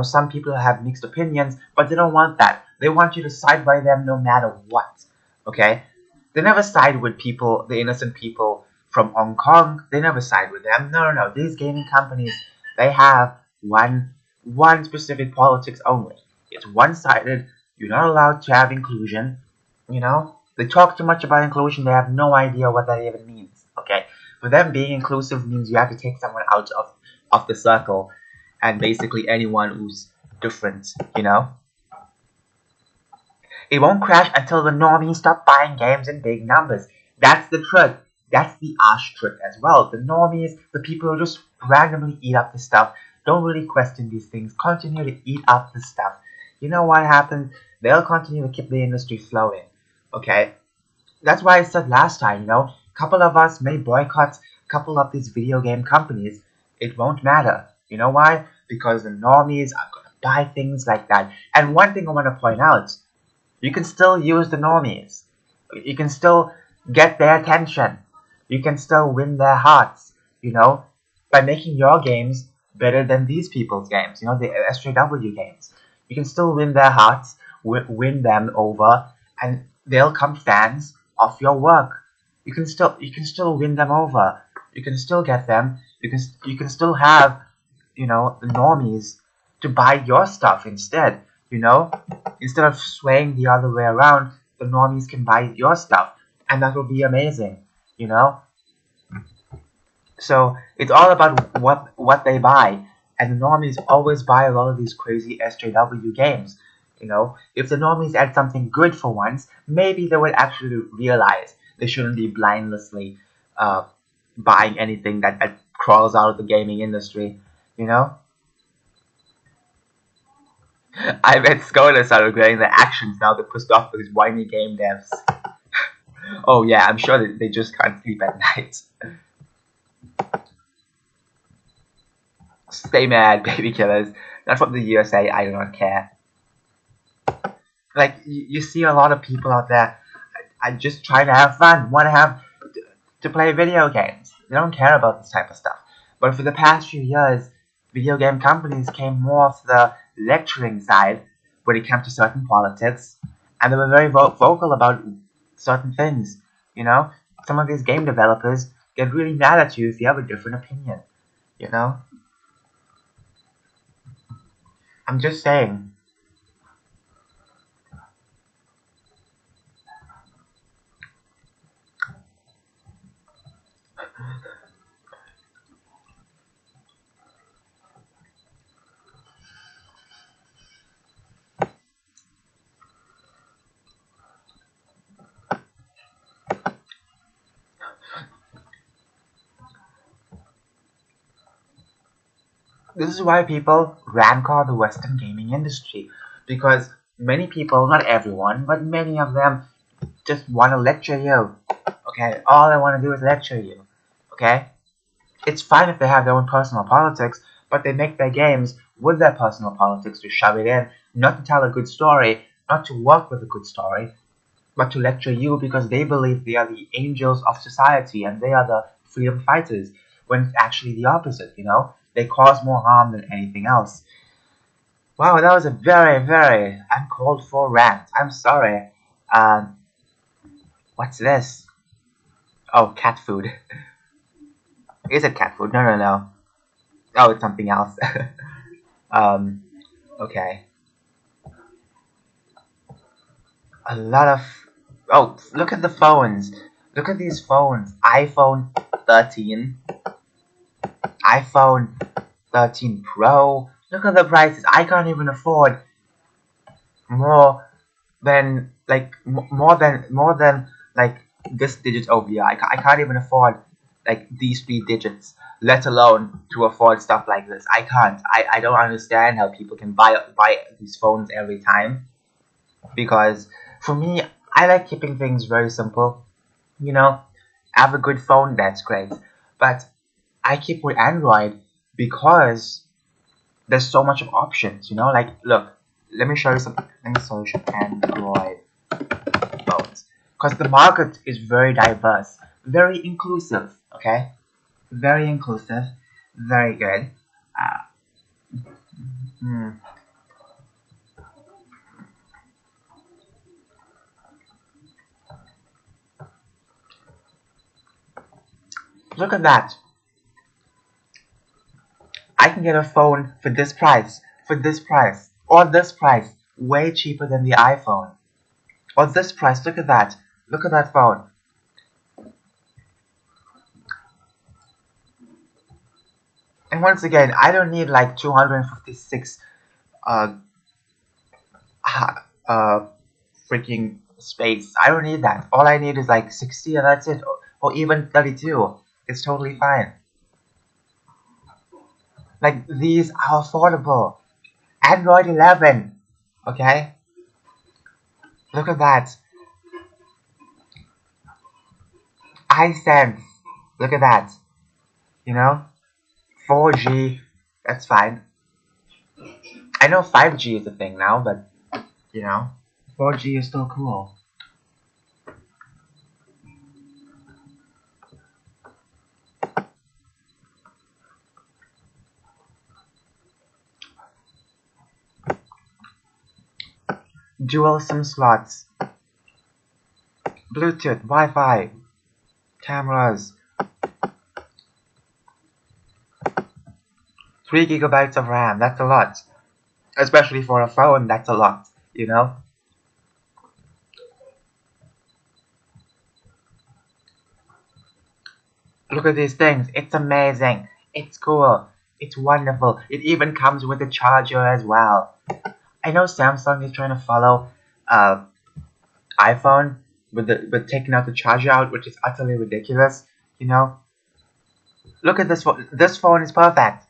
some people have mixed opinions, but they don't want that. They want you to side by them no matter what. Okay? They never side with people, the innocent people from Hong Kong. They never side with them. No, no, no. These gaming companies, they have one specific politics only. It's one-sided. You're not allowed to have inclusion. They talk too much about inclusion. They have no idea what that even means. Okay? For them, being inclusive means you have to take someone out of the circle, and basically anyone who's different. It won't crash until the normies stop buying games in big numbers. That's the truth. That's the harsh truth as well. The normies, the people who just randomly eat up the stuff, don't really question these things, continue to eat up the stuff. You know what happens? They'll continue to keep the industry flowing. Okay? That's why I said last time, a couple of us may boycott a couple of these video game companies. It won't matter. You know why? Because the normies are gonna buy things like that. And one thing I want to point out, you can still use the normies. You can still get their attention. You can still win their hearts, by making your games better than these people's games, the SJW games. You can still win their hearts, win them over, and they'll come fans of your work. You can still win them over. You can still get them. You can still have, the normies to buy your stuff instead. Instead of swaying the other way around, the normies can buy your stuff, and that will be amazing. You know. So it's all about what they buy, and the normies always buy a lot of these crazy SJW games. If the normies add something good for once, maybe they would actually realize they shouldn't be blindlessly uh, buying anything that crawls out of the gaming industry. You know, I bet scholars are regretting their actions now they're pissed off those whiny game devs. Oh yeah, I'm sure that they just can't sleep at night. Stay mad, baby killers. Not from the USA, I do not care. Like, you see a lot of people out there, I just try to have fun, want to have to play video games. They don't care about this type of stuff. But for the past few years, video game companies came more off the lecturing side when it came to certain politics, and they were very vocal about certain things. You know, some of these game developers get really mad at you if you have a different opinion. You know, I'm just saying. This is why people rancor the Western gaming industry, because many people, not everyone, but many of them just want to lecture you. Okay, all they want to do is lecture you. Okay, it's fine if they have their own personal politics, but they make their games with their personal politics to shove it in, not to tell a good story, not to work with a good story, but to lecture you because they believe they are the angels of society and they are the freedom fighters, when it's actually the opposite. They cause more harm than anything else. Wow, that was a very, very uncalled for rant. I'm sorry. Um, what's this? Oh, cat food. Is it cat food? No, no, no. Oh, it's something else. um, okay. A lot of. Oh, look at the phones. Look at these phones. iPhone 13, iPhone 13 Pro. Look at the prices. I can't even afford more more than like this digit over here. I can't even afford like these 3 digits, let alone to afford stuff like this. I can't. I don't understand how people can buy these phones every time, because for me, I like keeping things very simple. You know, have a good phone, that's great, but I keep with Android because there's so much of options. Like, look, let me show you some. Let me show you Android phones, because the market is very diverse, very inclusive. Okay, very inclusive, very good. Uh, hmm. Look at that. I can get a phone for this price, or this price, way cheaper than the iPhone. Or this price, look at that. Look at that phone. And once again, I don't need like 256 uh uh freaking space. I don't need that. All I need is like 60 and that's it. Or even 32. It's totally fine. Like, these are affordable. Android 11. Okay? Look at that. iSense. Look at that. You know? 4G. That's fine. I know 5G is a thing now, but, you know, 4G is still cool. Dual SIM slots. Bluetooth, Wi-Fi, cameras. 3 GB of RAM. That's a lot. Especially for a phone, that's a lot. Look at these things. It's amazing. It's cool. It's wonderful. It even comes with a charger as well. I know Samsung is trying to follow uh, iPhone with taking out the charger out, which is utterly ridiculous. You know, look at this phone. This phone is perfect.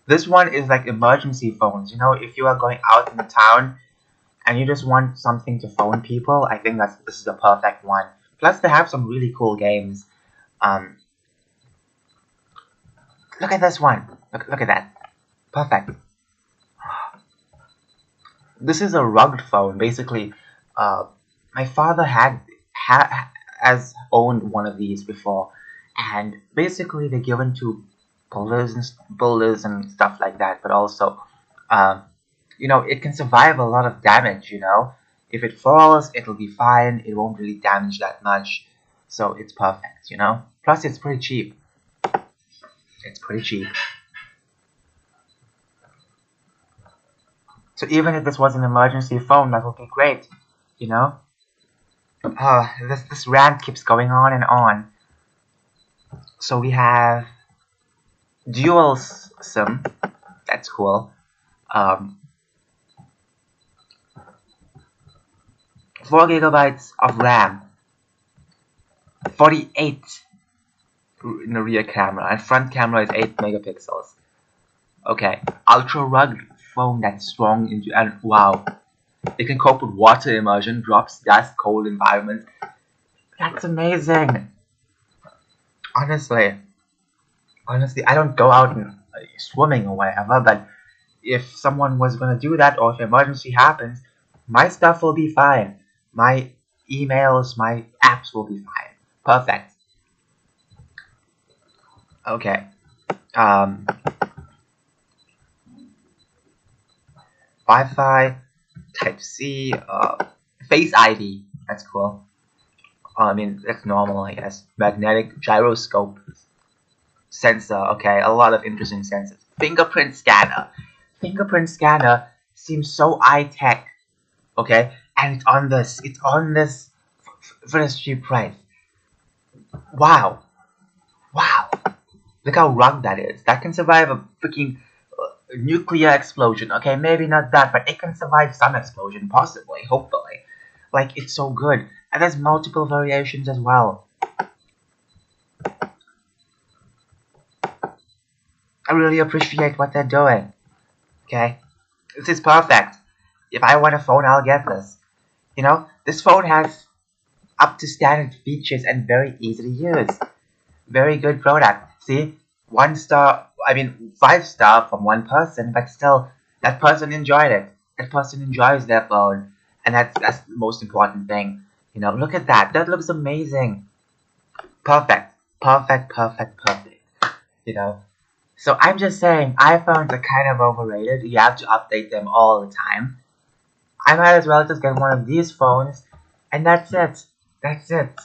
This one is like emergency phones. You know, if you are going out in the town and you just want something to phone people, I think this is the perfect one. Plus, they have some really cool games. Um, Look at this one. Look at that. Perfect. This is a rugged phone. Basically, uh, my father has owned one of these before, and basically they're given to builders and stuff like that. But also, um, it can survive a lot of damage. If it falls, it'll be fine. It won't really damage that much, so it's perfect. Plus, it's pretty cheap. It's pretty cheap. So even if this was an emergency phone, that would be great. You know. This rant keeps going on and on. So we have dual SIM. That's cool. Um, 4 GB of RAM. 48 in the rear camera, and front camera is 8 megapixels. Okay, ultra rugged phone that's strong and wow, it can cope with water immersion, drops, dust, cold environments. That's amazing. Honestly, I don't go out and swimming or whatever, but if someone was gonna do that, or if an emergency happens, my stuff will be fine. My emails, my apps will be fine. Perfect. Okay. Um, Wi-Fi, Type C, Face ID. That's cool. I mean, that's normal, I guess. Magnetic gyroscope sensor. Okay, a lot of interesting sensors. Fingerprint scanner. Fingerprint scanner seems so high tech. Okay, and it's on this for this cheap price. Wow, wow! Look how rugged that is. That can survive a freaking nuclear explosion. Okay, maybe not that, but it can survive some explosion, possibly, hopefully. Like, it's so good, and there's multiple variations as well. I really appreciate what they're doing. Okay, this is perfect. If I want a phone, I'll get this. This phone has up to standard features and very easy to use. Very good product. See, 1 star, I mean 5 star from one person, but still, that person enjoyed it. That person enjoys their phone, and that's the most important thing. Look at that. That looks amazing. Perfect, perfect, perfect, perfect. You know. So I'm just saying, iPhones are kind of overrated. You have to update them all the time. I might as well just get one of these phones, and that's it. That's it.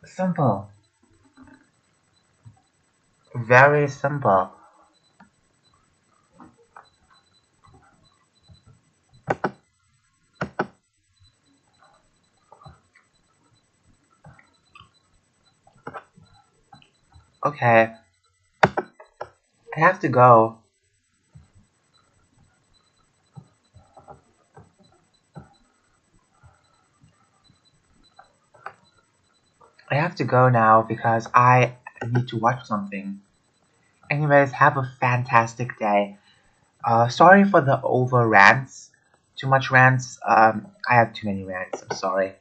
Simple. Very simple. Okay, I have to go. I have to go now because I need to watch something. Anyways, have a fantastic day. Sorry for the over rants. Too much rants. I have too many rants. I'm sorry.